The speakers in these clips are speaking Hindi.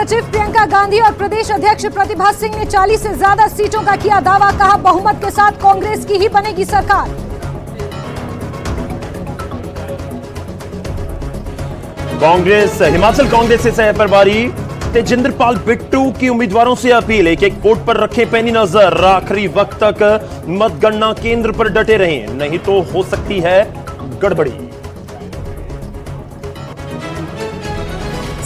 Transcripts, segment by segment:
महासचिव प्रियंका गांधी और प्रदेश अध्यक्ष प्रतिभा सिंह ने 40 से ज्यादा सीटों का किया दावा। कहा, बहुमत के साथ कांग्रेस की ही बनेगी सरकार। हिमाचल कांग्रेस से सहप्रभारी तेजिंदरपाल बिट्टू की उम्मीदवारों से अपील, एक एक वोट पर रखें पैनी नजर, आखिरी वक्त तक मतगणना केंद्र पर डटे रहें, नहीं तो हो सकती है गड़बड़ी।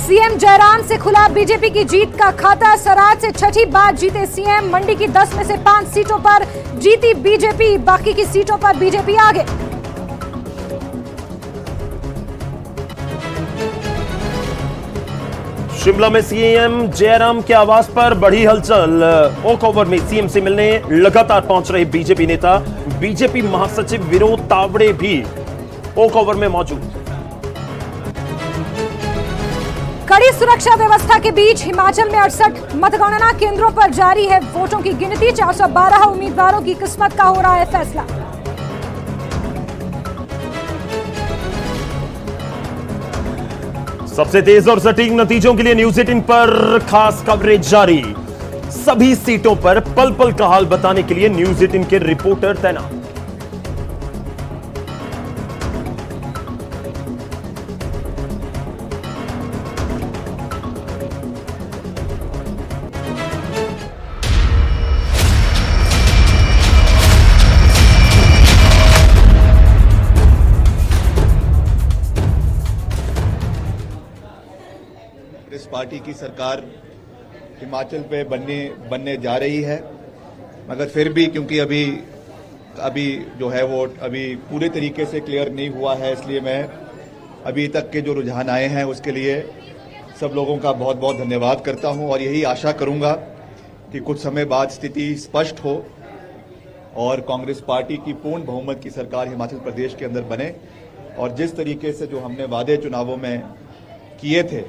सीएम जयराम से खुला बीजेपी की जीत का खाता। सराज से छठी बार जीते सीएम। मंडी की 10 में से 5 सीटों पर जीती बीजेपी, बाकी की सीटों पर बीजेपी आगे। शिमला में सीएम जयराम के आवास पर बढ़ी हलचल। ओक ओवर में सीएम से मिलने लगातार पहुंच रहे बीजेपी नेता। बीजेपी महासचिव विनोद तावड़े भी ओक ओवर में मौजूद। कड़ी सुरक्षा व्यवस्था के बीच हिमाचल में 68 मतगणना केंद्रों पर जारी है वोटों की गिनती। 412 उम्मीदवारों की किस्मत का हो रहा है फैसला। सबसे तेज और सटीक नतीजों के लिए न्यूज 18 पर खास कवरेज जारी। सभी सीटों पर पल पल का हाल बताने के लिए न्यूज 18 के रिपोर्टर तैनात। इस पार्टी की सरकार हिमाचल पे बनने जा रही है, मगर फिर भी क्योंकि अभी जो है वो अभी पूरे तरीके से क्लियर नहीं हुआ है, इसलिए मैं अभी तक के जो रुझान आए हैं उसके लिए सब लोगों का बहुत बहुत धन्यवाद करता हूं और यही आशा करूंगा कि कुछ समय बाद स्थिति स्पष्ट हो और कांग्रेस पार्टी की पूर्ण बहुमत की सरकार हिमाचल प्रदेश के अंदर बने और जिस तरीके से जो हमने वादे चुनावों में किए थे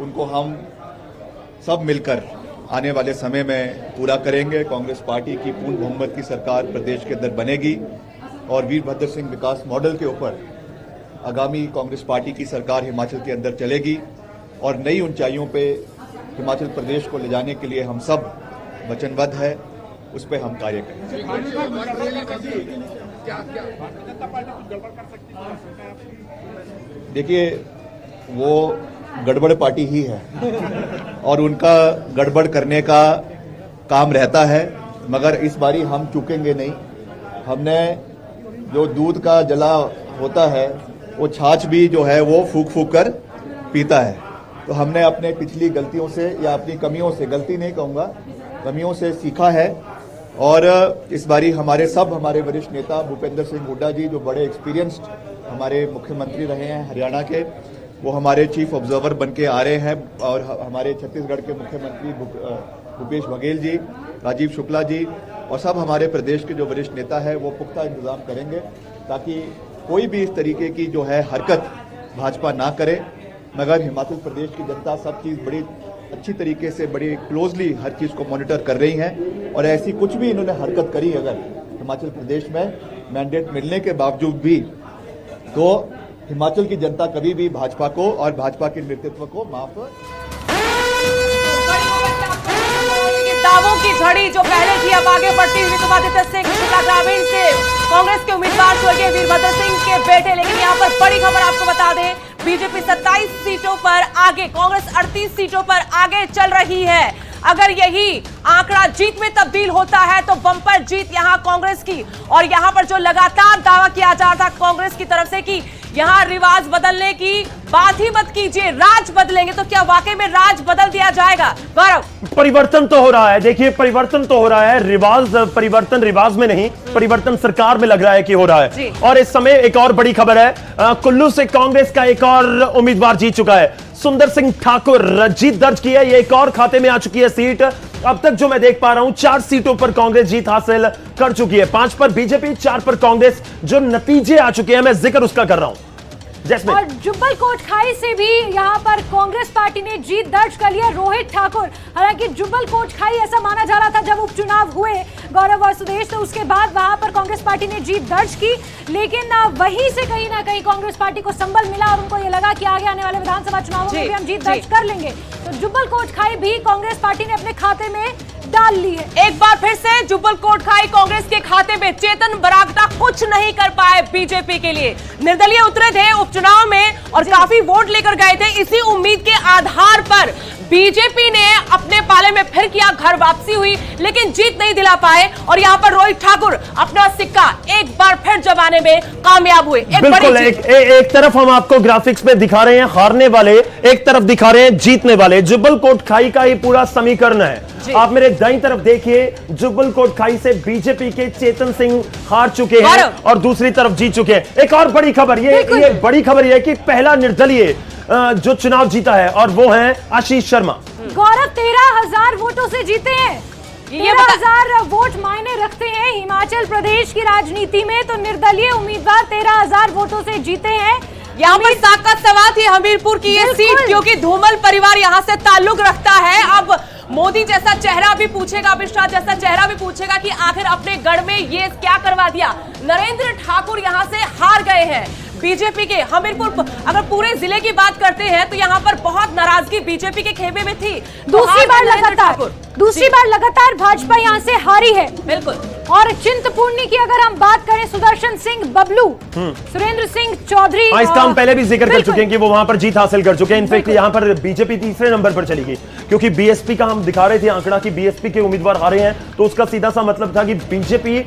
उनको हम सब मिलकर आने वाले समय में पूरा करेंगे। कांग्रेस पार्टी की पूर्ण बहुमत की सरकार प्रदेश के अंदर बनेगी और वीरभद्र सिंह विकास मॉडल के ऊपर आगामी कांग्रेस पार्टी की सरकार हिमाचल के अंदर चलेगी और नई ऊंचाइयों पे हिमाचल प्रदेश को ले जाने के लिए हम सब वचनबद्ध है, उस पर हम कार्य करेंगे। देखिए, वो गड़बड़ पार्टी ही है और उनका गड़बड़ करने का काम रहता है, मगर इस बारी हम चूकेंगे नहीं। हमने जो दूध का जला होता है वो छाछ भी जो है वो फूक फूक कर पीता है, तो हमने अपने पिछली गलतियों से या अपनी कमियों से, गलती नहीं कहूँगा, कमियों से सीखा है और इस बारी हमारे वरिष्ठ नेता भूपेंद्र सिंह हुड्डा जी जो बड़े एक्सपीरियंस्ड हमारे मुख्यमंत्री रहे हैं हरियाणा के, वो हमारे चीफ ऑब्जर्वर बन के आ रहे हैं और हमारे छत्तीसगढ़ के मुख्यमंत्री भूपेश बघेल जी, राजीव शुक्ला जी और सब हमारे प्रदेश के जो वरिष्ठ नेता है वो पुख्ता इंतजाम करेंगे ताकि कोई भी इस तरीके की जो है हरकत भाजपा ना करे। मगर हिमाचल प्रदेश की जनता सब चीज़ बड़ी अच्छी तरीके से, बड़ी क्लोजली हर चीज़ को मॉनिटर कर रही हैं और ऐसी कुछ भी इन्होंने हरकत करी अगर हिमाचल प्रदेश में मैंडेट मिलने के बावजूद भी, तो हिमाचल की जनता कभी भी भाजपा को और भाजपा के नेतृत्व को माफ। दावों की झड़ी जो पहले थी अब आगे बढ़ती हुई विक्रमादित्य सिंह शिमला ग्रामीण से कांग्रेस के उम्मीदवार स्वर्गीय वीरभद्र सिंह के बेटे। लेकिन यहां पर बड़ी खबर आपको बता दें, बीजेपी 27 सीटों पर आगे, कांग्रेस 38 सीटों पर आगे चल रही है। अगर यही आंकड़ा जीत में तब्दील होता है तो बम्पर जीत यहां कांग्रेस की। और यहां पर जो लगातार दावा किया जा रहा था कांग्रेस की तरफ से कि यहां रिवाज बदलने की बात ही मत कीजिए, राज बदलेंगे, तो क्या वाकई में राज बदल दिया जाएगा? गौरव, परिवर्तन तो हो रहा है, देखिए परिवर्तन तो हो रहा है, परिवर्तन रिवाज में नहीं, परिवर्तन सरकार में लग रहा है कि हो रहा है। और इस समय एक और बड़ी खबर है, कुल्लू से कांग्रेस का एक और उम्मीदवार जीत चुका है। सुंदर सिंह ठाकुर जीत दर्ज की है, ये एक और खाते में आ चुकी है सीट। अब तक जो मैं देख पा रहा हूं 4 सीटों पर कांग्रेस जीत हासिल कर चुकी है, 5 पर बीजेपी, 4 पर कांग्रेस। जो नतीजे आ चुके हैं मैं जिक्र उसका कर रहा हूं। जैस्मिन। और जुब्बल कोटखाई से भी यहाँ पर कांग्रेस पार्टी ने जीत दर्ज कर लिया। रोहित ठाकुर, हालांकि जुब्बल कोटखाई ऐसा माना जा रहा था जब उपचुनाव हुए गौरव और सुदेश, तो उसके बाद वहां पर कांग्रेस पार्टी ने जीत दर्ज की, लेकिन वहीं से कहीं ना कहीं कांग्रेस पार्टी को संबल मिला और उनको ये लगा कि आगे आने वाले विधानसभा चुनावों में भी हम जीत दर्ज कर लेंगे। तो जुब्बल कोटखाई भी कांग्रेस पार्टी ने अपने खाते में डाल ली है। एक बार फिर से जुब्बल कोटखाई कांग्रेस के खाते में। चेतन बरागटा कुछ नहीं कर पाए बीजेपी के लिए, निर्दलीय उतरे थे उपचुनाव में और काफी वोट लेकर गए थे। इसी उम्मीद के आधार पर बीजेपी ने अपने पाले में फिर किया, घर वापसी हुई, लेकिन जीत नहीं दिला पाए। और यहाँ पर रोहित ठाकुर अपना सिक्का एक बार फिर जमाने में कामयाब हुए। बिल्कुल, एक तरफ हम आपको ग्राफिक्स में दिखा रहे हैं हारने वाले, एक तरफ दिखा रहे हैं जीतने वाले। जुब्बल कोटखाई का ही पूरा समीकरण है। आप मेरे दाईं तरफ देखिए, जुब्बल कोटखाई से बीजेपी के चेतन सिंह हार चुके हैं और दूसरी तरफ जीत चुके हैं। एक और बड़ी खबर, ये बड़ी खबर ये कि पहला निर्दलीय जो चुनाव जीता है और वो है आशीष शर्मा। गौरव 13,000 वोटों से जीते हैं। 13,000 वोट मायने रखते हैं हिमाचल प्रदेश की राजनीति में, तो निर्दलीय उम्मीदवार 13,000 वोटों से जीते हैं। यहाँ पर साकत सवाल थी हमीरपुर की ये सीट, क्योंकि धूमल परिवार यहाँ से ताल्लुक रखता है। अब मोदी जैसा चेहरा भी पूछेगा, अमित शाह जैसा चेहरा भी पूछेगा कि आखिर अपने गढ़ में ये क्या करवा दिया। नरेंद्र ठाकुर यहाँ से हार गए हैं बीजेपी के। हमीरपुर, अगर पूरे जिले की बात करते हैं तो यहाँ पर बहुत नाराजगी बीजेपी के खेमे में थी। दूसरी बार लगातार भाजपा यहाँ से हारी है। बिल्कुल। और चिंतपूर्णी की अगर हम बात करें, सुदर्शन सिंह बबलू, सुरेंद्र सिंह चौधरी, इसका हम पहले भी जिक्र कर चुके हैं कि वो वहां पर जीत हासिल कर चुके हैं। इनफैक्ट यहाँ पर बीजेपी तीसरे नंबर पर चली गई, क्योंकि बीएसपी का हम दिखा रहे थे आंकड़ा कि बीएसपी के उम्मीदवार हारे हैं, तो उसका सीधा सा मतलब था कि बीजेपी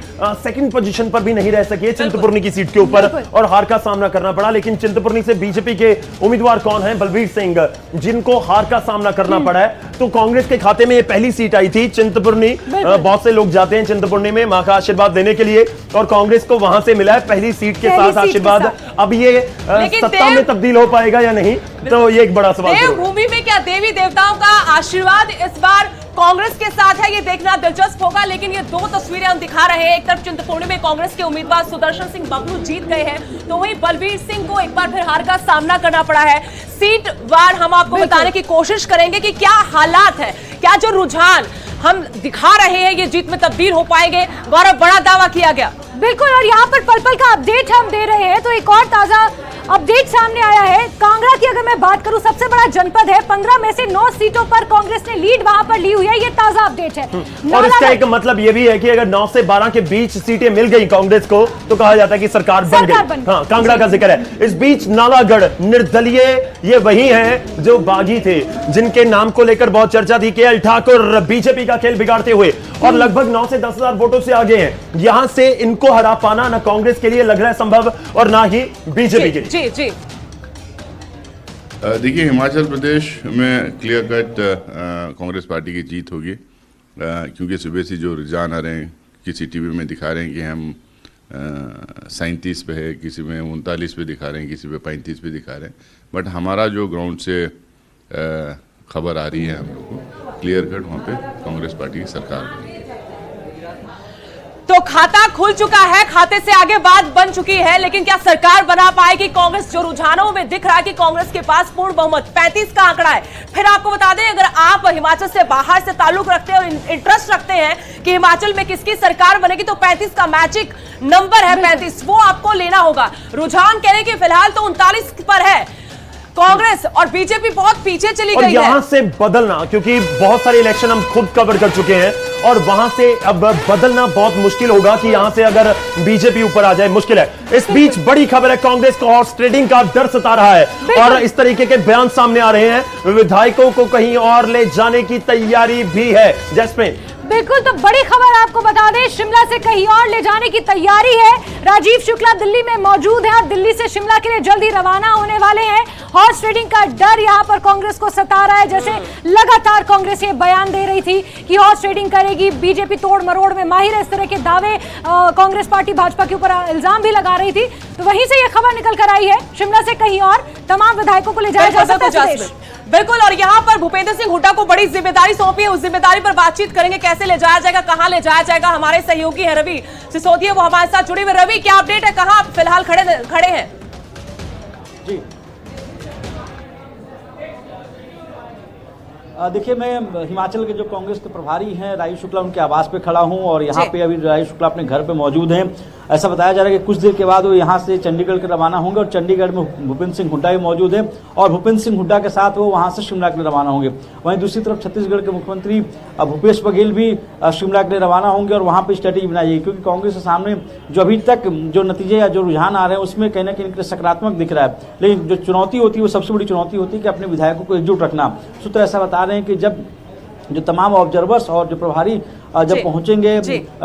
सेकंड पोजीशन पर भी नहीं रह सकी है चिंतपूर्णी की सीट के ऊपर और हार का सामना करना पड़ा। लेकिन चिंतपूर्णी से बीजेपी के उम्मीदवार कौन है? बलबीर सिंह, जिनको हार का सामना करना पड़ा है। तो कांग्रेस के खाते में ये पहली सीट आई थी चिंतपूर्णी। बहुत से लोग जाते हैं चिंतपूर्णी में मां का आशीर्वाद देने के लिए और कांग्रेस को वहां से मिला है पहली सीट के साथ आशीर्वाद। अब ये सत्ता में तब्दील हो पाएगा या नहीं, तो ये एक बड़ा सवाल है। देवभूमि में क्या देवी देवताओं का आशीर्वाद इस बार कांग्रेस के साथ है, ये देखना दिलचस्प होगा। लेकिन ये दो तस्वीरें हम दिखा रहे हैं। एक तरफ चिंतपूर्णी में कांग्रेस के उम्मीदवार सुदर्शन सिंह बबलू जीत गए हैं, तो वहीं बलबीर सिंह को एक बार फिर हार का सामना करना पड़ा है। सीट वार हम आपको बताने की कोशिश करेंगे कि क्या हालात है, क्या जो रुझान हम दिखा रहे हैं ये जीत में तब्दील हो पाएंगे। गौरव, बड़ा दावा किया गया। बिल्कुल, और यहाँ पर पल पल का अपडेट हम दे रहे हैं, तो एक और ताजा अपडेट सामने आया है। कांगड़ा की अगर मैं बात करूं, सबसे बड़ा जनपद है, 15 में से 9 सीटों पर कांग्रेस ने लीड वहां पर ली हुई है। ये ताजा अपडेट है। और इसका एक मतलब ये भी है कि अगर 9 से 12 के बीच सीटें मिल गई कांग्रेस को, तो कहा जाता है कि सरकार बन गई। हाँ, कांगड़ा का जिक्र है। इस बीच नालागढ़ निर्दलीय ये वही हैं जो बागी थे, जिनके नाम को लेकर बहुत चर्चा थी। केएल ठाकुर बीजेपी का खेल बिगाड़ते हुए और लगभग 9 से 10,000 वोटों से आगे हैं। यहां से इनको हरा पाना ना कांग्रेस के लिए लग रहा है संभव और ना ही बीजेपी के लिए। जी जी, देखिए, हिमाचल प्रदेश में क्लियर कट कांग्रेस पार्टी की जीत होगी, क्योंकि सुबह से जो रुझान आ रहे हैं, किसी टीवी में दिखा रहे हैं कि हम 37 पे है, किसी में 39 पे दिखा रहे हैं, किसी पे 35 पे दिखा रहे हैं। बट हमारा जो ग्राउंड से खबर आ रही है हम लोग को, क्लियर कट वहाँ पे कांग्रेस पार्टी की सरकार बनी। तो खाता खुल चुका है, खाते से आगे बात बन चुकी है, लेकिन क्या सरकार बना पाएगी कांग्रेस? जो रुझानों में दिख रहा है कि कांग्रेस के पास पूर्ण बहुमत 35 का आंकड़ा है। फिर आपको बता दें, अगर आप हिमाचल से बाहर से ताल्लुक रखते हैं और इंटरेस्ट रखते हैं कि हिमाचल में किसकी सरकार बनेगी, तो 35 का मैजिक नंबर है, 35 वो आपको लेना होगा। रुझान कह रहे कि फिलहाल तो 39 पर है कांग्रेस और बीजेपी बहुत पीछे चली गई है। यहां से बदलना, क्योंकि बहुत सारे इलेक्शन हम खुद कवर कर चुके हैं और वहां से अब बदलना बहुत मुश्किल होगा कि यहां से अगर बीजेपी ऊपर आ जाए, मुश्किल है। इस बीच बड़ी खबर है, कांग्रेस को हॉर्स ट्रेडिंग का डर सता रहा है और इस तरीके के बयान सामने आ रहे हैं। विधायकों को कहीं और ले जाने की तैयारी भी है। जैस्मिन, बिल्कुल, तो बड़ी खबर आपको बता दें, शिमला से कहीं और ले जाने की तैयारी है। राजीव शुक्ला दिल्ली में मौजूद हैं और दिल्ली से शिमला के लिए जल्दी रवाना होने वाले हैं। हॉर्स ट्रेडिंग का डर यहां पर कांग्रेस को सता रहा है। जैसे लगातार कांग्रेस ये बयान दे रही थी कि हॉर्स ट्रेडिंग करेगी, बीजेपी तोड़ मरोड़ में माहिर है, इस तरह के दावे कांग्रेस पार्टी भाजपा के ऊपर इल्जाम भी लगा रही थी। तो वहीं से ये खबर निकल कर आई है, शिमला से कहीं और तमाम विधायकों को ले जाया जा सकता है। बिल्कुल, और यहाँ पर भूपेंद्र सिंह हुड्डा को बड़ी जिम्मेदारी सौंपी है। उस जिम्मेदारी पर बातचीत करेंगे, कैसे ले जाया जाएगा, कहां ले जाया जाएगा। हमारे सहयोगी है रवि सिसोदिया, वो हमारे साथ जुड़े हुए। रवि, क्या अपडेट है, कहां फिलहाल खड़े हैं? जी देखिए, मैं हिमाचल के जो कांग्रेस के प्रभारी हैं राजीव शुक्ला, उनके आवास पे खड़ा हूं और यहाँ पे अभी राजीव शुक्ला अपने घर पे मौजूद हैं। ऐसा बताया जा रहा है कि कुछ देर के बाद वो यहाँ से चंडीगढ़ के रवाना होंगे और चंडीगढ़ में भूपेंद्र सिंह हुड्डा भी मौजूद हैं और भूपेंद्र सिंह हुड्डा के साथ वो वहाँ से शिमला के लिए रवाना होंगे। वहीं दूसरी तरफ छत्तीसगढ़ के मुख्यमंत्री भूपेश बघेल भी शिमला के लिए रवाना होंगे और वहाँ पर स्ट्रेटेजी बनाई जाएगी, क्योंकि कांग्रेस के सामने जो अभी तक जो नतीजे या जो रुझान आ रहे हैं उसमें कहीं ना कहीं इनके सकारात्मक दिख रहा है, लेकिन जो चुनौती होती है वो सबसे बड़ी चुनौती होती है कि अपने विधायकों को एकजुट रखना। सूत्र ऐसा बता रहे हैं कि जब जो तमाम ऑब्जर्वर्स और जो प्रभारी जब पहुंचेंगे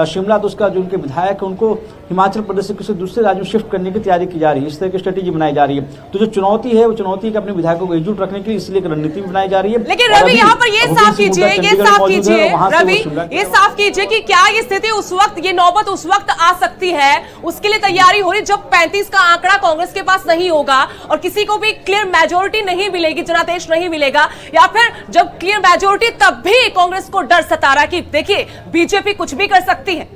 शिमला, तो उसका जो उनके विधायक है उनको हिमाचल प्रदेश से किसी दूसरे राज्य में शिफ्ट करने की तैयारी की जा रही है। इस तरह की स्ट्रेटेजी बनाई जा रही है। तो जो चुनौती है वो चुनौती है कि अपने विधायकों को एकजुट रखने के लिए इसलिए एक रणनीति बनाई जा रही है। लेकिन रवि, यहाँ पर ये साफ कीजिए रवि, ये साफ कीजिए कि क्या ये स्थिति उस वक्त, ये नौबत उस वक्त आ सकती है, उसके लिए तैयारी हो रही जब 35 का आंकड़ा कांग्रेस के पास नहीं होगा और किसी को भी क्लियर मेजोरिटी नहीं मिलेगी, जनादेश नहीं मिलेगा, या फिर जब क्लियर मेजोरिटी तब भी कांग्रेस को डर सता रहा कि देखिए बीजेपी कुछ भी कर सकती है?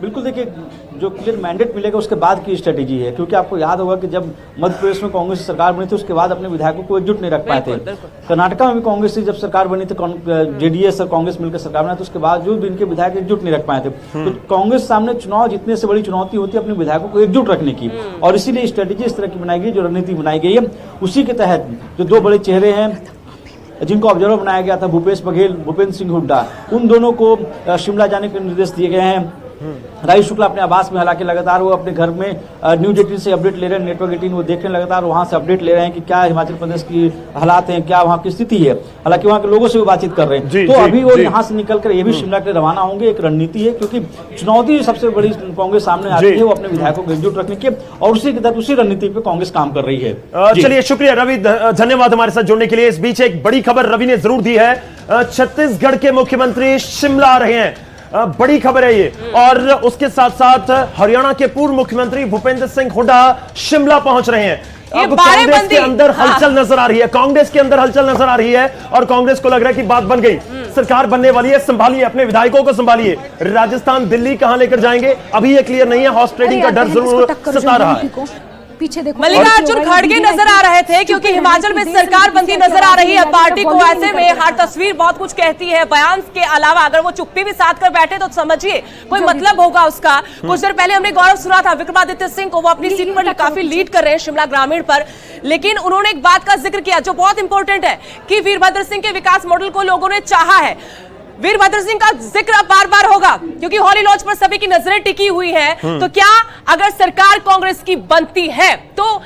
बिल्कुल, देखिए जो क्लियर मैंडेट मिलेगा उसके बाद की स्ट्रेटेजी है, क्योंकि आपको याद होगा कि जब मध्य प्रदेश में कांग्रेस की सरकार बनी थी उसके बाद अपने विधायकों को एकजुट नहीं रख पाए थे। कर्नाटका में भी कांग्रेस की जब सरकार बनी थी, जेडीएस और कांग्रेस मिलकर सरकार बनाई, तो उसके बावजूद भी इनके विधायक एकजुट नहीं रख पाए थे। तो कांग्रेस सामने चुनाव जीतने से बड़ी चुनौती होती है अपने विधायकों को एकजुट रखने की, और इसीलिए स्ट्रेटेजी इस तरह की बनाई गई, जो रणनीति बनाई गई है उसी के तहत जो दो बड़े चेहरे हैं जिनको ऑब्जर्वर बनाया गया था, भूपेश बघेल, भूपेंद्र सिंह हुड्डा, उन दोनों को शिमला जाने के निर्देश दिए गए हैं। राजीव शुक्ला अपने आवास में, हालांकि लगातार वो अपने घर में न्यूज 18 से अपडेट ले रहे हैं, नेटवर्क 18 वो देख रहे हैं, लगातार वहां से अपडेट ले रहे हैं कि क्या हिमाचल प्रदेश की हालात हैं, क्या वहां की स्थिति है। हालांकि वहां के लोगों से भी बातचीत कर रहे हैं। तो अभी वो यहाँ से निकलकर ये भी शिमला के लिए रवाना होंगे। एक रणनीति है, क्योंकि चुनौती सबसे बड़ी कांग्रेस सामने आती है वो अपने विधायकों को एकजुट रखने की, और उसी के तहत उसी रणनीति पे कांग्रेस काम कर रही है। चलिए, शुक्रिया रवि, धन्यवाद हमारे साथ जुड़ने के लिए। इस बीच एक बड़ी खबर रवि ने जरूर दी है, छत्तीसगढ़ के मुख्यमंत्री शिमला आ रहे हैं, बड़ी खबर है ये। और उसके साथ साथ हरियाणा के पूर्व मुख्यमंत्री भूपेंद्र सिंह हुड्डा शिमला पहुंच रहे हैं। अब कांग्रेस के अंदर हलचल नजर आ रही है, कांग्रेस के अंदर हलचल नजर आ रही है और कांग्रेस को लग रहा है कि बात बन गई, सरकार बनने वाली है, संभालिए अपने विधायकों को, संभालिए। राजस्थान दिल्ली कहां लेकर जाएंगे अभी ये क्लियर नहीं है, हॉर्स ट्रेडिंग का डर जरूर सता रहा है। पीछे देखो, मल्लिकार्जुन खड़गे नजर आ रहे थे, क्योंकि हिमाचल में सरकार बनती नजर आ रही है पार्टी को। ऐसे में हर तस्वीर बहुत कुछ कहती है, बयान के अलावा अगर वो चुप्पी भी साध कर बैठे तो समझिए कोई मतलब होगा उसका। कुछ देर पहले हमने गौरव सुना था विक्रमादित्य सिंह को, वो अपनी सीट पर काफी लीड कर रहे हैं शिमला ग्रामीण पर, लेकिन उन्होंने एक बात का जिक्र किया जो बहुत इंपॉर्टेंट है कि वीरभद्र सिंह के विकास मॉडल को लोगों ने चाहा है। वीरभद्र सिंह का जिक्र अब बार बार होगा क्योंकि हॉली लॉज पर सभी की नजरें टिकी हुई है। तो क्या अगर सरकार कांग्रेस की बनती है तो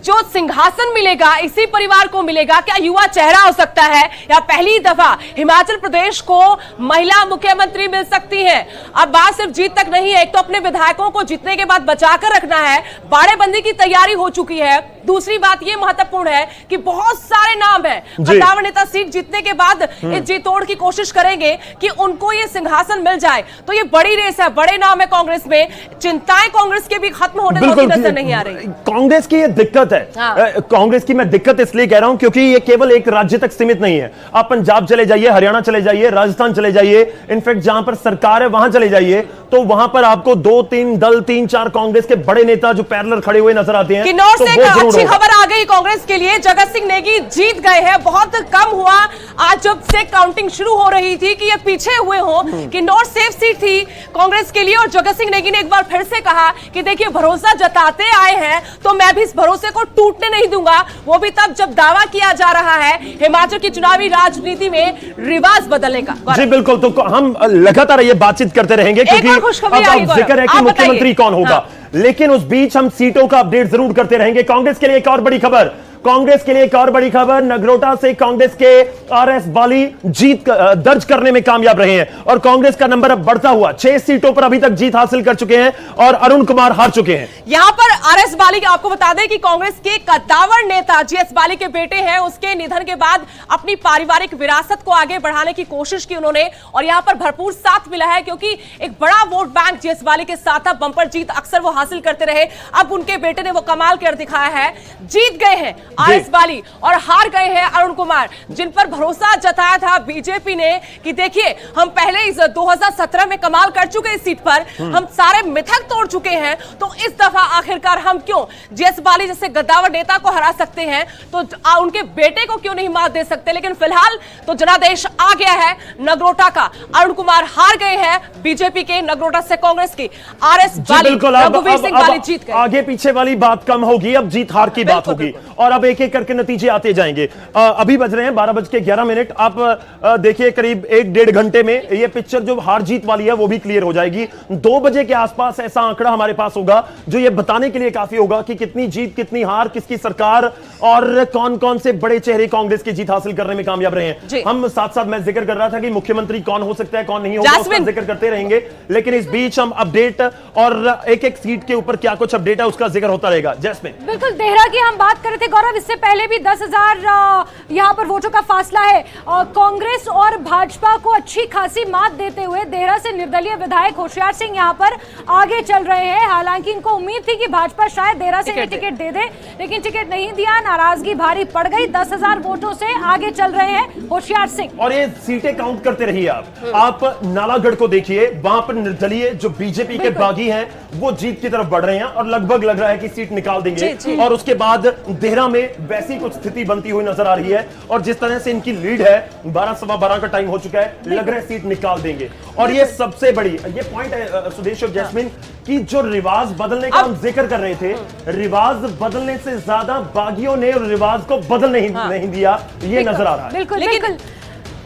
जो सिंहासन मिलेगा इसी परिवार को मिलेगा? क्या युवा चेहरा हो सकता है या पहली दफा हिमाचल प्रदेश को महिला मुख्यमंत्री मिल सकती है? अब बात सिर्फ जीत तक नहीं है, एक तो अपने विधायकों को जीतने के बाद बचाकर रखना है, बाड़ेबंदी की तैयारी हो चुकी है। दूसरी बात यह महत्वपूर्ण है कि बहुत सारे नाम हैं, कद्दावर नेता सीट जीतने के बाद इस जी तोड़ की कोशिश करेंगे कि उनको ये सिंहासन मिल जाए। तो ये बड़ी रेस है, बड़े नाम है कांग्रेस में, चिंताएं कांग्रेस के भी खत्म होने होती नजर नहीं आ रही। कांग्रेस की ये दिक्कत है, कांग्रेस की मैं दिक्कत इसलिए कह रहा हूं क्योंकि ये केवल एक राज्य तक सीमित नहीं है। आप पंजाब चले जाइए, हरियाणा चले जाइए, राजस्थान चले जाइए, इनफैक्ट जहां पर सरकार है वहां चले जाइए, तो वहां पर आपको 2-3 दल, 3-4 कांग्रेस के बड़े नेता जो पैरेलल खड़े हुए नजर आते हैं। किन्नौर से अच्छी खबर आ गई कांग्रेस के लिए, जगत सिंह नेगी जीत गए हैं। बहुत कम हुआ आज जब से काउंटिंग शुरू हो रही थी कि ये पीछे हुए हो। किन्नौर सेफ सीट थी कांग्रेस के लिए और जगत सिंह नेगी ने एक बार फिर से कहा कि देखिए भरोसा जताते आए हैं तो मैं भी इस भरोसे को टूटने नहीं दूंगा। वो भी तब जब दावा किया जा रहा है हिमाचल की चुनावी राजनीति में रिवाज बदलने का। जी बिल्कुल, तो हम लगातार ये बातचीत करते रहेंगे क्योंकि अब जिक्र है कि मुख्यमंत्री कौन होगा, लेकिन उस बीच हम सीटों का अपडेट जरूर करते रहेंगे। कांग्रेस के लिए एक और बड़ी खबर, कांग्रेस के लिए एक और बड़ी खबर, नगरोटा से कांग्रेस के आरएस बाली जीत दर्ज करने में कामयाब रहे हैं और कांग्रेस का नंबर अब बढ़ता हुआ 6 सीटों पर अभी तक जीत हासिल कर चुके हैं और अरुण कुमार हार चुके हैं। यहां पर आरएस बाली, आपको बता दें कि कांग्रेस के कद्दावर नेता जीएस बाली के बेटे हैं, उसके निधन के बाद अपनी पारिवारिक विरासत को आगे बढ़ाने की कोशिश की उन्होंने और यहां पर भरपूर साथ मिला है क्योंकि एक बड़ा वोट बैंक जीएस बाली के साथ था, बंपर जीत अक्सर वो हासिल करते रहे। अब उनके बेटे ने वो कमाल कर दिखाया है, जीत गए हैं। आरएस वाली, और हार गए हैं अरुण कुमार, जिन पर भरोसा जताया था बीजेपी ने कि देखिए हम पहले इस 2017 में कमाल कर चुके इस सीट पर, हम सारे मिथक तोड़ चुके हैं, तो इस दफा आखिरकार हम क्यों जीएस बाली जैसे गद्दावर नेता को हरा सकते हैं, तो उनके बेटे को क्यों नहीं मात दे सकते। लेकिन फिलहाल तो जनादेश आ गया है नगरोटा का। अरुण कुमार हार गए हैं बीजेपी के, नगरोटा से कांग्रेस की आरएस वाली, रघुवीर सिंह वाली जीत गए। आगे पीछे वाली बात कम होगी, अब जीत हार की बात होगी और अब एक एक करके नतीजे आते जाएंगे। अभी बज रहे हैं 12:11। आप देखिए करीब 1-1.5 घंटे में ये पिक्चर जो हार जीत वाली है वो भी क्लियर हो जाएगी। 2 बजे के आसपास ऐसा आंकड़ा हमारे पास होगा जो ये बताने के लिए काफी होगा कि कितनी जीत कितनी हार, किसकी सरकार और कौन कौन से बड़े चेहरे कांग्रेस की जीत हासिल करने में कामयाब रहे हैं। हम साथ साथ मैं जिक्र कर रहा था कि मुख्यमंत्री कौन हो सकता है कौन नहीं होगा उसका जिक्र करते रहेंगे, लेकिन इस बीच हम अपडेट और एक एक सीट के ऊपर क्या कुछ अपडेट है उसका जिक्र होता रहेगा। जैस्मिन, बिल्कुल देहरा की हम बात कर रहे थे गौरव, इससे पहले भी 10,000 यहां पर वोटों का फासला है और कांग्रेस और भाजपा को अच्छी खासी मात देते हुए देहरा से निर्दलीय विधायक होशियार सिंह यहां पर आगे चल रहे हैं। हालांकि इनको उम्मीद थी कि भाजपा शायद देहरा से टिकट दे दे, लेकिन टिकट नहीं दिया, नाराजगी भारी पड़ गई। 10,000 वोटों से आगे चल रहे हैं होशियार सिंह। और ये सीटें काउंट करते रहिए आप नालागढ़ को देखिए, वहां पर निर्दलीय जो बीजेपी के बागी हैं वो जीत की तरफ बढ़ रहे हैं और लगभग लग रहा है कि सीट निकाल देंगे। और उसके बाद देहरा में वैसी कुछ स्थिति बनती हुई नजर आ रही है और जिस तरह से इनकी लीड है 12-12:15 का टाइम हो चुका है, लग रहा है सीट निकाल देंगे। और ये सबसे बड़ी ये पॉइंट है सुदेश और जैस्मिन कि जो रिवाज बदलने का हम जिक्र कर रहे थे, रिवाज बदलने से ज्यादा बागियों ने रिवाज को बदल नहीं दिया, ये नजर आ रहा है। बिल्कुल लेकिन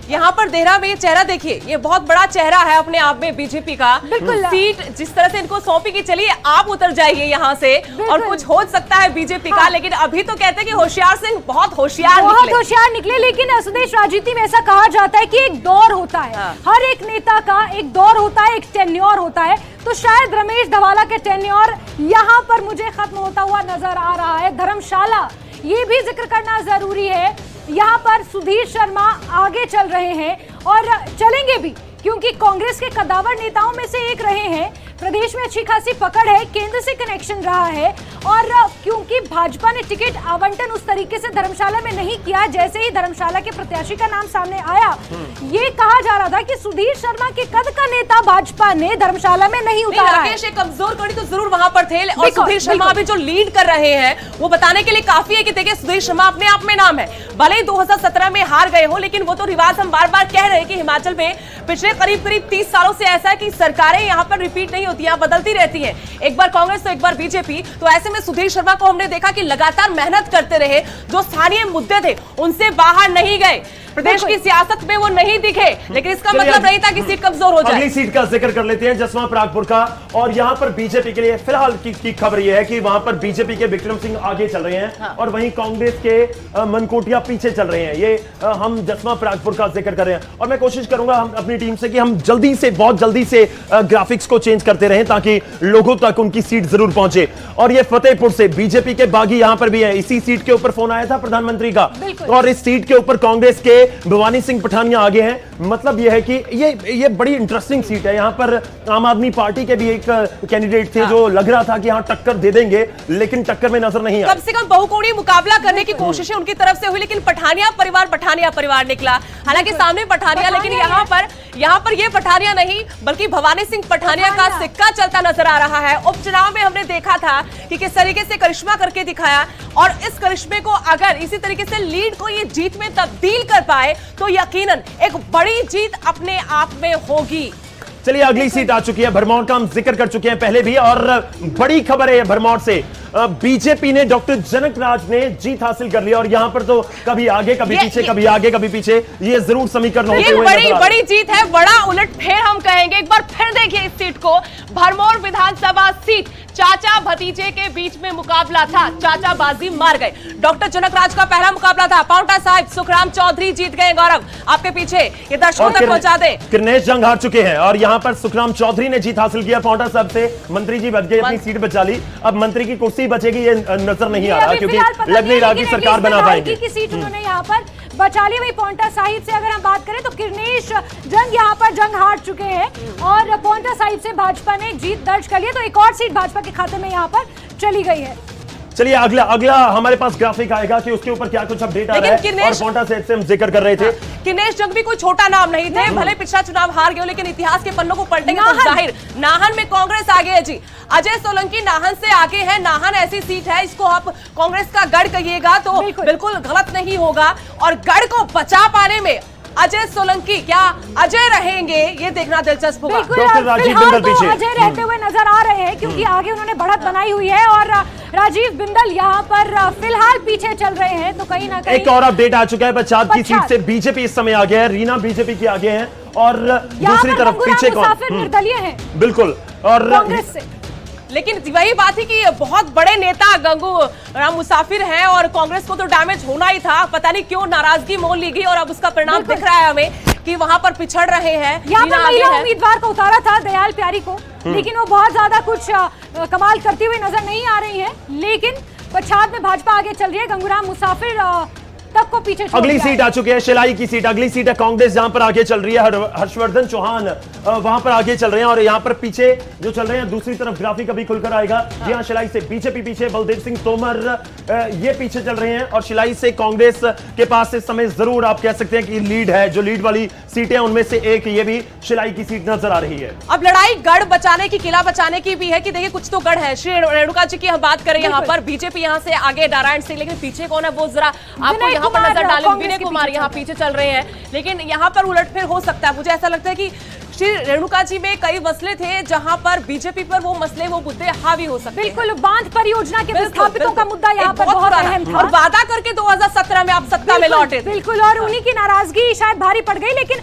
यहाँ पर देहरा में ये चेहरा देखिए, ये बहुत बड़ा चेहरा है अपने आप में बीजेपी का। सीट जिस तरह से इनको सौंपी कि चलिए आप उतर जाइए यहाँ से और कुछ हो सकता है बीजेपी का, लेकिन अभी तो कहते हैं कि होशियार सिंह बहुत होशियार निकले। लेकिन सुदेश, राजनीति में ऐसा कहा जाता है कि एक दौर होता है, हर एक नेता का एक दौर होता है, एक टेन्योर होता है, तो शायद रमेश धवाला के टेन्योर यहाँ पर मुझे खत्म होता हुआ नजर आ रहा है। धर्मशाला ये भी जिक्र करना जरूरी है, यहाँ पर सुधीर शर्मा आगे चल रहे हैं और चलेंगे भी, क्योंकि कांग्रेस के कद्दावर नेताओं में से एक रहे हैं। प्रदेश में अच्छी खासी पकड़ है, केंद्र से कनेक्शन रहा है और क्योंकि भाजपा ने टिकट आवंटन उस तरीके से धर्मशाला में नहीं किया, जैसे ही धर्मशाला के प्रत्याशी का नाम सामने आया, ये कहा जा रहा था कि सुधीर शर्मा के कद का नेता भाजपा ने धर्मशाला में नहीं उतारा है। राकेश, एक कमजोर कड़ी तो जरूर वहां पर थे और सुधीर शर्मा अभी जो लीड कर रहे हैं वो बताने के लिए काफी है कि देखिए सुधीर शर्मा अपने आप में नाम है। भले ही 2017 में हार गए हो, लेकिन वो तो रिवाज हम बार बार कह रहे हैं कि हिमाचल में पिछले करीब 30 सालों से ऐसा है कि सरकारें यहाँ पर रिपीट नहीं होती हैं, बदलती रहती हैं, एक बार कांग्रेस तो एक बार बीजेपी। तो ऐसे में सुधीर शर्मा को हमने देखा कि लगातार मेहनत करते रहे, जो स्थानीय मुद्दे थे उनसे बाहर नहीं गए, प्रदेश की सियासत में वो नहीं दिखे, लेकिन इसका मतलब नहीं था कि सीट कमजोर हो जाए। अगली सीट का जिक्र कर लेते हैं, जसवां परागपुर का। और यहां पर बीजेपी के लिए फिलहाल की खबर यह है कि वहां पर बीजेपी के विक्रम सिंह आगे चल रहे हैं और वहीं कांग्रेस के मनकोटिया पीछे चल रहे हैं। ये हम जसवां परागपुर का जिक्र कर रहे हैं और मैं कोशिश करूंगा हम अपनी टीम से कि हम बहुत जल्दी से ग्राफिक्स को चेंज करते रहें ताकि लोगों तक उनकी सीट जरूर पहुंचे। और ये फतेहपुर से बीजेपी के बागी यहां पर भी है, इसी सीट के ऊपर फोन आया था प्रधानमंत्री का और इस सीट के ऊपर कांग्रेस के भवानी सिंह पठानिया आगे हैं। मतलब यह है कि ये बड़ी इंटरेस्टिंग सीट है। यहां पर आम आदमी पार्टी के भी एक कैंडिडेट थे जो लग रहा था कि यहां टक्कर दे देंगे, लेकिन टक्कर में नजर नहीं आया। कम से कम बहुकोणीय मुकाबला करने की कोशिशें उनकी तरफ से हुई, लेकिन पठानिया परिवार निकला। हालांकि सामने पठानिया, लेकिन यहाँ पर ये पठानिया नहीं बल्कि भवानी सिंह पठानिया का सिक्का चलता नजर आ रहा है। उपचुनाव में हमने देखा था कि किस तरीके से करिश्मा करके दिखाया और इस करिश्मे को अगर इसी तरीके से लीड को ये जीत में तब्दील कर पाए तो यकीनन एक बड़ी जीत अपने आप में होगी। चलिए अगली सीट आ चुकी है, भरमौर का हम जिक्र कर चुके हैं पहले भी और बड़ी खबर है भरमौर से। बीजेपी ने डॉक्टर जनक राज ने जीत हासिल कर लिया और यहां पर तो कभी आगे कभी पीछे, कभी आगे कभी पीछे, ये जरूर समीकरण होते हुए बड़ी जीत है, बड़ा उलटफेर हम कहेंगे। एक बार फिर देखिए इस सीट को, भरमौर विधानसभा सीट, चाचा भतीजे के बीच में मुकाबला था, चाचा बाजी मार गए। डॉक्टर जनक राज का पहला मुकाबला था, पांवटा साहिब सुखराम चौधरी जीत गए। गौरव आपके पीछे ये दर्शकों तक पहुंचा दे। कृष्णेश जंग हार चुके हैं और यहाँ पर सुखराम चौधरी ने जीत हासिल किया पांवटा साहिब से। मंत्री जी बच गए, अपनी सीट बचा ली, अब मंत्री की कुर्सी बचेगी ये नजर नहीं आ रहा क्योंकि लग नहीं रहा कि सरकार बना पाएंगे। की सीट उन्होंने यहाँ पर बचा ली। वही पांवटा साहिब से अगर हम बात करें तो कृष्णेश जंग यहाँ पर जंग हार चुके हैं और पांवटा साहिब से भाजपा ने जीत दर्ज कर लिया, तो एक और सीट भाजपा के खाते में यहाँ पर चली गई है। चलिए अगला हमारे पास ग्राफिक आएगा कि उसके ऊपर क्या कुछ अपडेट आ रहा है। और पोंटा सेठ से हम जिक्र कर रहे थे। किनेश जंगवी कोई छोटा नाम नहीं थे, भले पिछला चुनाव हार गए लेकिन इतिहास के पन्नों को पलटेंगे तो जाहिर नाहन में कांग्रेस आगे है जी। अजय सोलंकी नाहन से आगे है। नाहन ऐसी सीट है, इसको आप कांग्रेस का गढ़ कहिएगा तो बिल्कुल गलत नहीं होगा। और गढ़ को बचा पाने में अजय सोलंकी क्या अजय रहेंगे, ये देखना दिलचस्प होगा। फिलहाल तो अजय रहते हुए नजर आ रहे हैं क्योंकि आगे उन्होंने बढ़त बनाई हुई है और राजीव बिंदल यहाँ पर फिलहाल पीछे चल रहे हैं। तो कहीं ना कहीं एक और अपडेट आ चुका है पच्छाद की सीट से। बीजेपी इस समय आगे है, रीना बीजेपी के आगे है और दूसरी तरफ पीछे कौन? निर्दलीय है बिल्कुल। और कांग्रेस से लेकिन वही बात है कि बहुत बड़े नेता गंगू राम मुसाफिर हैं और कांग्रेस को तो डैमेज होना ही था। पता नहीं क्यों नाराजगी मोल ली गई और अब उसका परिणाम दिख रहा है हमें कि वहां पर पिछड़ रहे हैं। यहाँ पर महिला उम्मीदवार को उतारा था दयाल प्यारी को, लेकिन वो बहुत ज्यादा कुछ कमाल करती हुई नजर नहीं आ रही है। लेकिन पच्छाद में भाजपा आगे चल रही है, गंगूराम मुसाफिर तब को पीछे छोड़ अगली सीट आ चुकी है, शिलाई की सीट। अगली सीट है कांग्रेस, जहां पर आगे चल रही है हर्षवर्धन चौहान वहां पर आगे चल रहे हैं। और यहां पर पीछे जो चल रहे हैं, दूसरी तरफ ग्राफिक अभी खुलकर आएगा। जी हां, शिलाई से बीजेपी पीछे, बलदेव सिंह तोमर ये पीछे चल रहे हैं। और शिलाई से कांग्रेस के पास इस समय जरूर आप कह सकते हैं कि लीड है। जो लीड वाली सीटें उनमें से एक ये भी शिलाई की सीट नजर आ रही है। अब लड़ाई गढ़ बचाने की, किला बचाने की भी है कि देखिए कुछ तो गढ़ है। श्री रेणुका जी की हम बात करें यहाँ पर, बीजेपी यहाँ से आगे नारायण सिंह, लेकिन पीछे कौन है वो जरा आपको यहाँ पर नजर डालें। विनय कुमार यहाँ पीछे चल रहे हैं, लेकिन यहाँ पर उलटफेर हो सकता है। मुझे ऐसा लगता है कि श्री रेणुका जी में कई मसले थे जहां पर बीजेपी पर वो मसले वो मुद्दे हावी हो सकते हैं। बिल्कुल, बांध परियोजना के विस्थापितों का मुद्दा यहाँ पर बहुत अहम था और वादा करके 2017 में आप सत्ता में लौटे। बिल्कुल, और उन्हीं की नाराजगी शायद भारी पड़ गई। लेकिन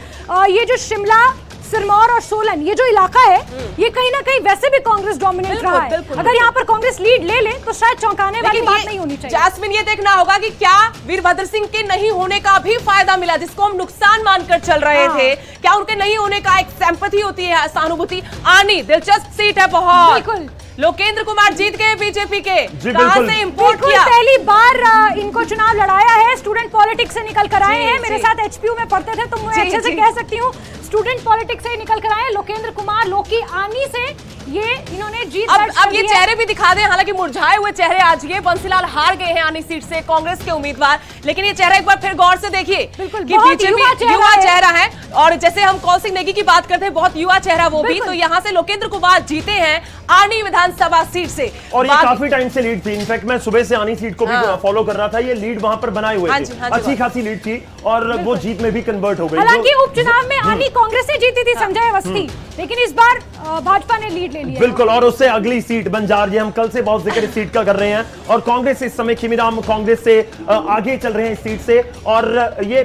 ये जो शिमला, सिरमौर और सोलन ये जो इलाका है, ये कहीं ना कहीं वैसे भी कांग्रेस डोमिनेट रहा है। अगर यहाँ पर कांग्रेस लीड ले ले तो शायद चौंकाने वाली बात नहीं होनी चाहिए। जैस्मिन, ये देखना होगा कि क्या वीरभद्र सिंह के नहीं होने का भी फायदा मिला, जिसको हम नुकसान मानकर चल रहे थे। क्या उनके नहीं होने का एक सिंपैथी होती है, सहानुभूति आनी। दिलचस्प सीट है बहुत। बिल्कुल, लोकेंद्र कुमार जीत गए बीजेपी के, कहां से इंपोर्ट किया। पहली बार इनको चुनाव लड़ाया है, स्टूडेंट पॉलिटिक्स से निकल कर आए हैं। मेरे साथ एचपीयू में पढ़ते थे तो मैं अच्छे से कह सकती हूँ, स्टूडेंट पॉलिटिक्स से निकल कर आए लोकेंद्र कुमार। लोकी आनी से ये इन्होंने जीत अब ये चेहरे भी दिखा दें, हालांकि मुरझाए हुए चेहरे आज ये बंसीलाल हार गए हैं आनी सीट से, कांग्रेस के उम्मीदवार। लेकिन ये चेहरा एक बार फिर गौर से देखिए कि बीजेपी युवा चेहरा है। और जैसे हम कौल सिंह नेगी की बात करते हैं, बहुत युवा चेहरा वो भी, तो यहाँ से लोकेंद्र कुमार जीते हैं आनी विधानसभा सीट से। और ये काफी टाइम से लीड थी। इनफैक्ट मैं सुबह से आनी सीट को भी फॉलो कर रहा था। ये लीड वहां पर बनाए हुए थे, अच्छी खासी लीड थी और वो जीत में भी कन्वर्ट हो गई। हालांकि उपचुनाव में आनी कांग्रेस से जीती थी संजय अवस्थी, लेकिन इस बार भाजपा ने लीड ले लिया। बिल्कुल, और उससे अगली सीट बंजार, ये हम कल से बहुत जिक्र इस सीट का कर रहे हैं। और कांग्रेस इस समय खीमीराम कांग्रेस से आगे चल रहे हैं इस सीट से। और ये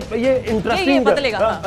इंटरेस्टिंग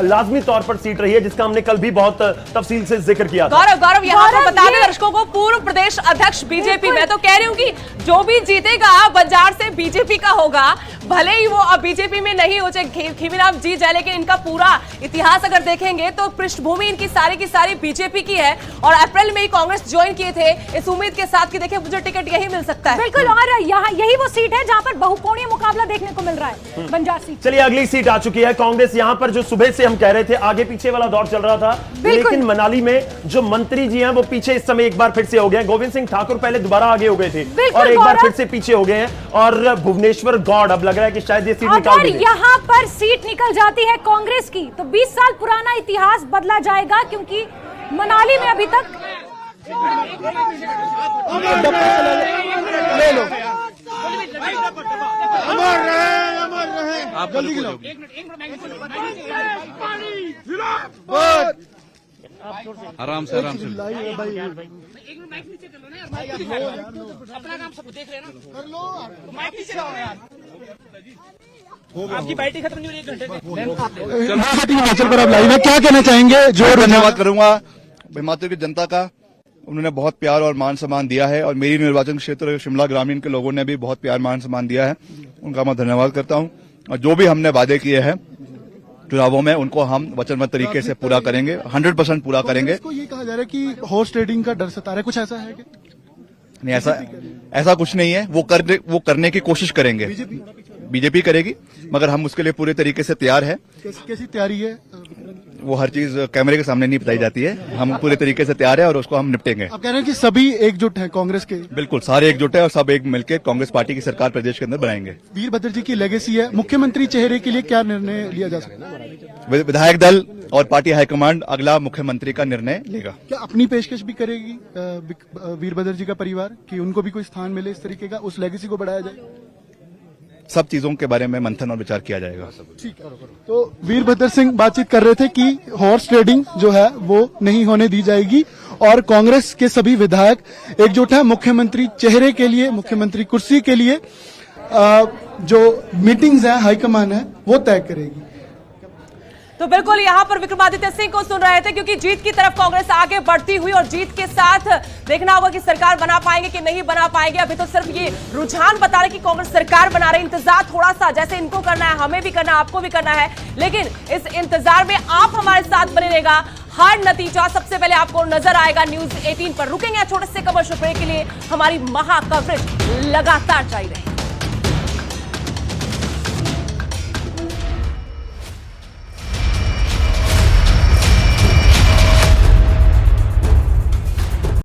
लाजमी तौर पर सीट रही है, जिसका हमने कल भी बहुत तफसील से जिक्र किया था। गौरव यहाँ पर बता दें दर्शकों को, पूर्व प्रदेश अध्यक्ष बीजेपी, मैं तो कह रही हूँ कि जो भी जीतेगा बंजार से बीजेपी का होगा। भले ही वो अब बीजेपी में नहीं हो, चाहे खीमीराम जीत जाए, लेकिन इनका पूरा इतिहास अगर देखेंगे तो पृष्ठभूमि इनकी सारी की सारी बीजेपी की है। और अप्रैल में ही कांग्रेस ज्वाइन किए थे इस उम्मीद के साथ कि देखिए मुझे टिकट यही मिल सकता है। बिल्कुल, और यहाँ यही वो सीट है जहाँ पर बहुकोणीय मुकाबला देखने को मिल रहा है, बंजार सीट। चलिए अगली सीट आ चुकी है कांग्रेस। यहाँ पर जो सुबह से हम कह रहे थे आगे पीछे वाला दौर चल रहा था, लेकिन मनाली में जो मंत्री जी हैं वो पीछे इस समय एक बार फिर से हो गए। गोविंद सिंह ठाकुर पहले दोबारा आगे हो गए थे और एक बार फिर से पीछे हो गए हैं। और भुवनेश्वर गौड़ अब लग रहा है कि शायद ये सीट निकाल देंगे। यहाँ पर सीट निकल जाती है कांग्रेस की तो 20 साल पुराना इतिहास बदला जाएगा, क्योंकि मनाली में अभी तक ले लो, अमर रहे आप जल्दी गिलो। आराम से अपना काम सब देख रहे हैं ना, कर लो माइक नीचे रहो यार। आपकी बैटरी खत्म नहीं हुई 1 घंटे हिमाचल पर आप लाइव है, क्या कहना चाहेंगे? जो धन्यवाद करूंगा हिमाचल की जनता का, उन्होंने बहुत प्यार और मान सम्मान दिया है। और मेरी निर्वाचन क्षेत्र शिमला ग्रामीण के लोगों ने भी बहुत प्यार मान सम्मान दिया है, उनका मैं धन्यवाद करता हूं। और जो भी हमने वादे किए हैं चुनावों में, उनको हम वचनबद्ध तरीके से पूरा करेंगे, 100% पूरा करेंगे। इसको ये कहा जा रहा है कि हॉर्स ट्रेडिंग का डर सता रहा है, कुछ ऐसा है क्या? नहीं, ऐसा कुछ नहीं है। वो करने की कोशिश करेंगे। बीजेपी करेगी, मगर हम उसके लिए पूरे तरीके से तैयार है। कैसी तैयारी है? वो हर चीज कैमरे के सामने नहीं बताई जाती है, हम पूरे तरीके से तैयार है और उसको हम निपटेंगे। आप कह रहे हैं कि सभी एकजुट हैं कांग्रेस के? बिल्कुल, सारे एकजुट है और सब एक मिलकर कांग्रेस पार्टी की सरकार प्रदेश के अंदर बनाएंगे। वीरभद्र जी की लेगेसी है, मुख्यमंत्री चेहरे के लिए क्या निर्णय लिया जा सकता है? विधायक दल और पार्टी हाईकमांड अगला मुख्यमंत्री का निर्णय लेगा। क्या अपनी पेशकश भी करेगी वीरभद्र जी का परिवार कि उनको भी कोई स्थान मिले इस तरीके का, उस लेगेसी को बढ़ाया जाए? सब चीजों के बारे में मंथन और विचार किया जाएगा। ठीक है। तो वीरभद्र सिंह बातचीत कर रहे थे कि हॉर्स ट्रेडिंग जो है वो नहीं होने दी जाएगी और कांग्रेस के सभी विधायक एकजुट है मुख्यमंत्री चेहरे के लिए, मुख्यमंत्री कुर्सी के लिए। जो मीटिंग्स है हाईकमान है वो तय करेगी। तो बिल्कुल यहां पर विक्रमादित्य सिंह को सुन रहे थे, क्योंकि जीत की तरफ कांग्रेस आगे बढ़ती हुई और जीत के साथ देखना होगा कि सरकार बना पाएंगे कि नहीं बना पाएंगे। अभी तो सिर्फ ये रुझान बता रहे कि कांग्रेस सरकार बना रही। इंतजार थोड़ा सा जैसे इनको करना है, हमें भी करना है, आपको भी करना है, लेकिन इस इंतजार में आप हमारे साथ बने रहेगा। हर नतीजा सबसे पहले आपको नजर आएगा न्यूज़ 18 पर। रुकेंगे छोटे से कमर्शियल ब्रेक के लिए, हमारी महा कवरेज लगातार जारी रहेगी।